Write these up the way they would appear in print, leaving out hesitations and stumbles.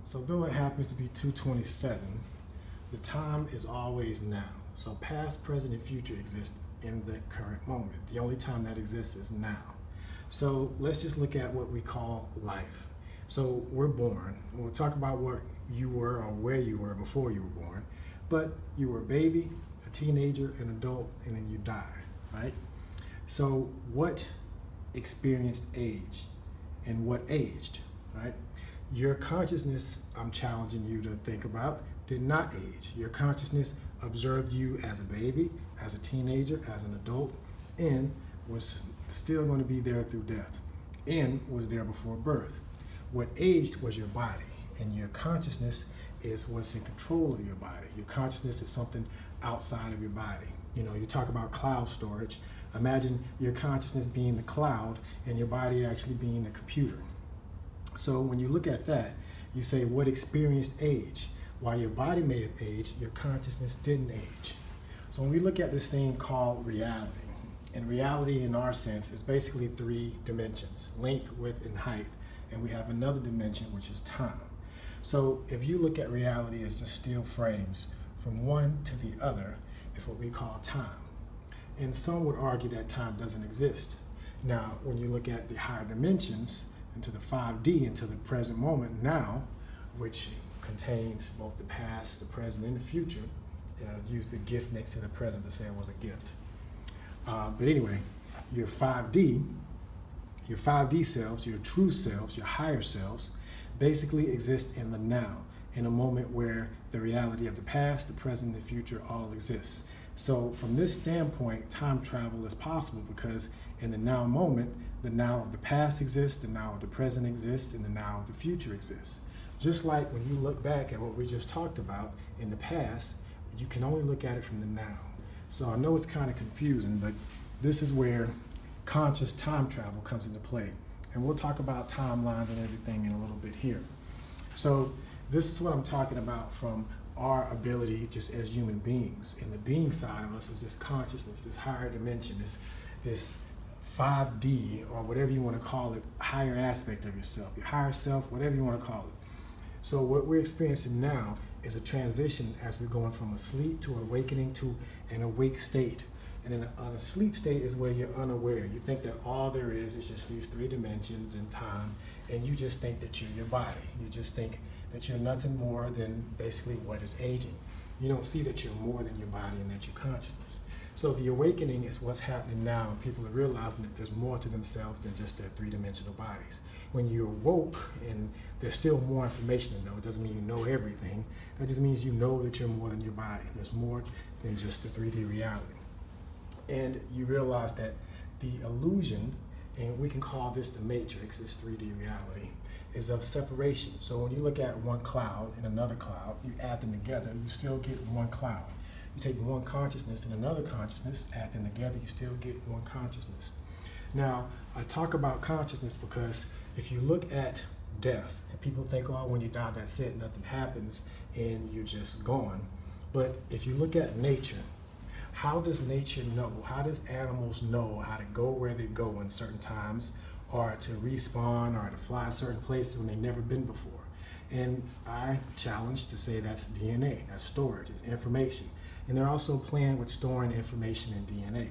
So though it happens to be 2:27, the time is always now. So past, present, and future exist in the current moment. The only time that exists is now. So let's just look at what we call life. So we're born. We'll talk about what you were or where you were before you were born. But you were a baby, a teenager, an adult, and then you die, right? So what experienced age and what aged, right? Your consciousness, I'm challenging you to think about, did not age. Your consciousness observed you as a baby, as a teenager, as an adult, and was still going to be there through death, and was there before birth. What aged was your body, and your consciousness is what's in control of your body. Your consciousness is something outside of your body. You know, you talk about cloud storage. Imagine your consciousness being the cloud and your body actually being the computer. So when you look at that, you say, what experienced age? While your body may have aged, your consciousness didn't age. So when we look at this thing called reality, and reality in our sense is basically three dimensions: length, width, and height. And we have another dimension, which is time. So if you look at reality as just steel frames from one to the other, it's what we call time. And some would argue that time doesn't exist. Now, when you look at the higher dimensions, into the 5D, into the present moment now, which contains both the past, the present, and the future. I used the gift next to the present to say it was a gift. But anyway, your 5D selves, your true selves, your higher selves, basically exist in the now, in a moment where the reality of the past, the present, and the future all exists. So from this standpoint, time travel is possible because in the now moment, the now of the past exists, the now of the present exists, and the now of the future exists. Just like when you look back at what we just talked about in the past, you can only look at it from the now. So I know it's kind of confusing, but this is where conscious time travel comes into play. And we'll talk about timelines and everything in a little bit here. So this is what I'm talking about from our ability just as human beings. And the being side of us is this consciousness, this higher dimension, this 5D, or whatever you want to call it, higher aspect of yourself, your higher self, whatever you want to call it. So what we're experiencing now is a transition as we're going from a sleep to awakening to an awake state. And in a sleep state is where you're unaware. You think that all there is just these three dimensions in time, and you just think that you're your body. You just think that you're nothing more than basically what is aging. You don't see that you're more than your body and that you're consciousness. So the awakening is what's happening now, and people are realizing that there's more to themselves than just their three-dimensional bodies. When you awoke, and there's still more information to know, it doesn't mean you know everything. That just means you know that you're more than your body. There's more than just the 3D reality. And you realize that the illusion, and we can call this the matrix, this 3D reality, is of separation. So when you look at one cloud and another cloud, you add them together, you still get one cloud. You take one consciousness and another consciousness, add them together, you still get one consciousness. Now, I talk about consciousness because if you look at death, and people think, oh, when you die, that's it, nothing happens, and you're just gone. But if you look at nature, how does nature know? How does animals know how to go where they go in certain times, or to respawn, or to fly certain places when they've never been before? And I challenge to say that's DNA, that's storage, it's information. And they're also playing with storing information in DNA.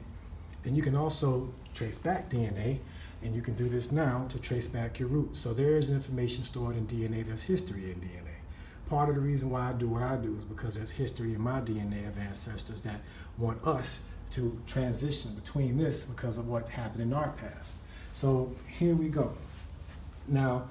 And you can also trace back DNA, and you can do this now to trace back your roots. So there is information stored in DNA, there's history in DNA. Part of the reason why I do what I do is because there's history in my DNA of ancestors that want us to transition between this because of what happened in our past. So here we go. Now,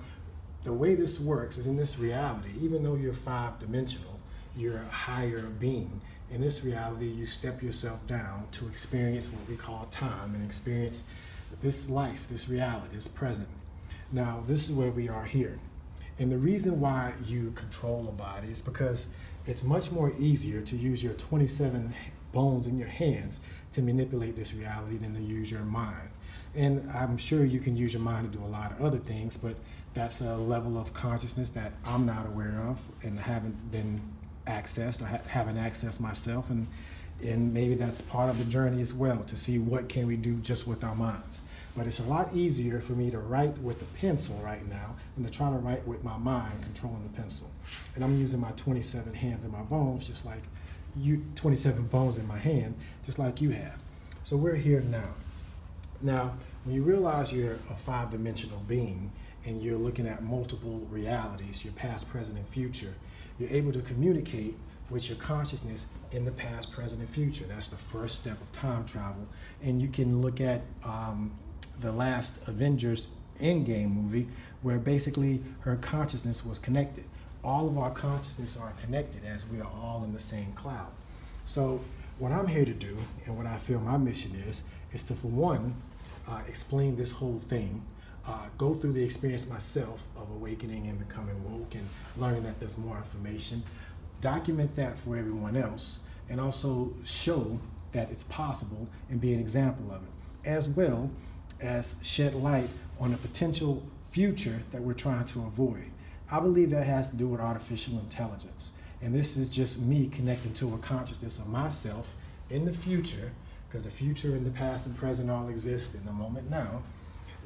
the way this works is in this reality, even though you're 5-dimensional, you're a higher being. In this reality, you step yourself down to experience what we call time and experience this life, this reality, this present. Now, this is where we are here. And the reason why you control a body is because it's much more easier to use your 27 bones in your hands to manipulate this reality than to use your mind. And I'm sure you can use your mind to do a lot of other things, but that's a level of consciousness that I'm not aware of and haven't been accessed or haven't accessed myself, and maybe that's part of the journey as well, to see what can we do just with our minds. But it's a lot easier for me to write with a pencil right now than to try to write with my mind controlling the pencil. And I'm using my 27 hands and my bones, just like you, 27 bones in my hand, just like you have. So we're here now. Now, when you realize you're a five-dimensional being and you're looking at multiple realities, your past, present, and future, you're able to communicate with your consciousness in the past, present, and future. That's the first step of time travel. And you can look at the last Avengers Endgame movie, where basically her consciousness was connected. All of our consciousness are connected as we are all in the same cloud. So what I'm here to do, and what I feel my mission is to, for one, explain this whole thing, go through the experience myself of awakening and becoming woke and learning that there's more information, document that for everyone else, and also show that it's possible and be an example of it, as well as shed light on a potential future that we're trying to avoid. I believe that has to do with artificial intelligence. And this is just me connecting to a consciousness of myself in the future, because the future and the past and present all exist in the moment now,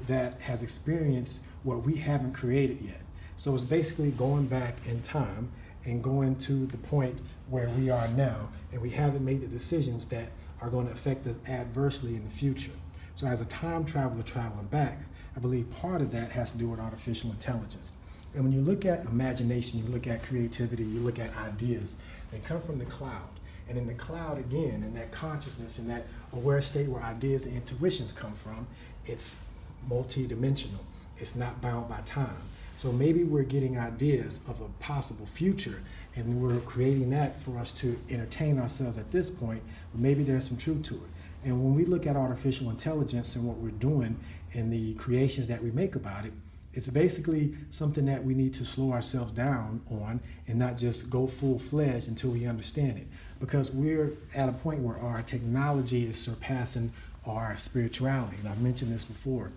that has experienced what we haven't created yet. So it's basically going back in time and going to the point where we are now, and we haven't made the decisions that are going to affect us adversely in the future. So as a time traveler traveling back, I believe part of that has to do with artificial intelligence. And when you look at imagination, you look at creativity, you look at ideas, they come from the cloud. And in the cloud, again, in that consciousness, in that aware state where ideas and intuitions come from, it's multidimensional. It's not bound by time. So maybe we're getting ideas of a possible future, and we're creating that for us to entertain ourselves at this point, but maybe there's some truth to it. And when we look at artificial intelligence and what we're doing and the creations that we make about it, it's basically something that we need to slow ourselves down on and not just go full-fledged until we understand it. Because we're at a point where our technology is surpassing our spirituality, and I've mentioned this before.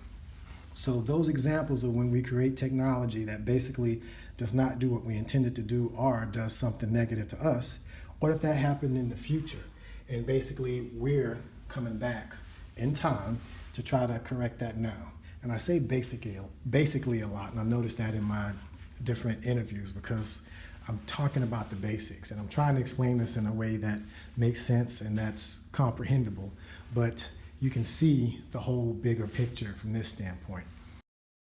So those examples of when we create technology that basically does not do what we intended to do or does something negative to us, what if that happened in the future? And basically we're coming back in time to try to correct that now. And I say basically a lot, and I noticed that in my different interviews because I'm talking about the basics, and I'm trying to explain this in a way that makes sense and that's comprehensible, but you can see the whole bigger picture from this standpoint.